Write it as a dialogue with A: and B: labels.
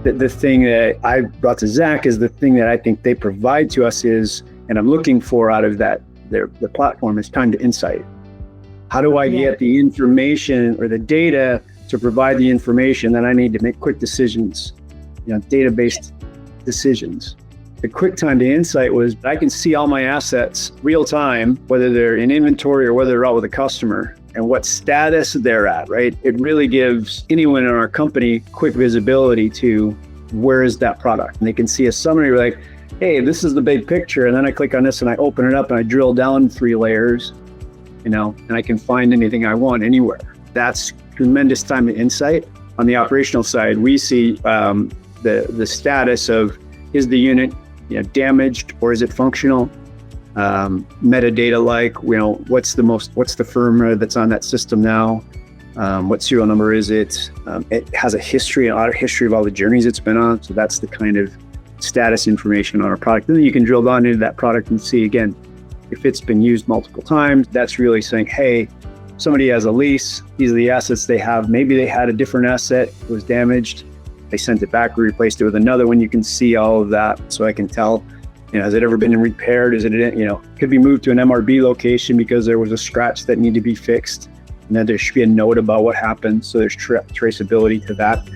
A: The thing that I brought to Zach is the thing that I think they provide to us is, and I'm looking for out of that, the platform is time to insight. How do I get the information or the data to provide the information that I need to make quick decisions, data-based decisions? The quick time to insight was I can see all my assets real time, whether they're in inventory or whether they're out with a customer, and what status they're at, right? It really gives anyone in our company quick visibility to where is that product. And they can see a summary like, hey, this is the big picture. And then I click on this and I open it up and I drill down 3 layers, and I can find anything I want anywhere. That's tremendous time to insight. On the operational side, we see the status of, is the unit damaged or is it functional? Metadata like, what's the firmware that's on that system now? What serial number is it? It has an audit history of all the journeys it's been on. So that's the kind of status information on our product. And then you can drill down into that product and see, again, if it's been used multiple times. That's really saying, hey, somebody has a lease. These are the assets they have. Maybe they had a different asset, it was damaged. They sent it back, we replaced it with another one. You can see all of that. So I can tell, has it ever been repaired? Is it, could be moved to an MRB location because there was a scratch that needed to be fixed. And then there should be a note about what happened. So there's traceability to that.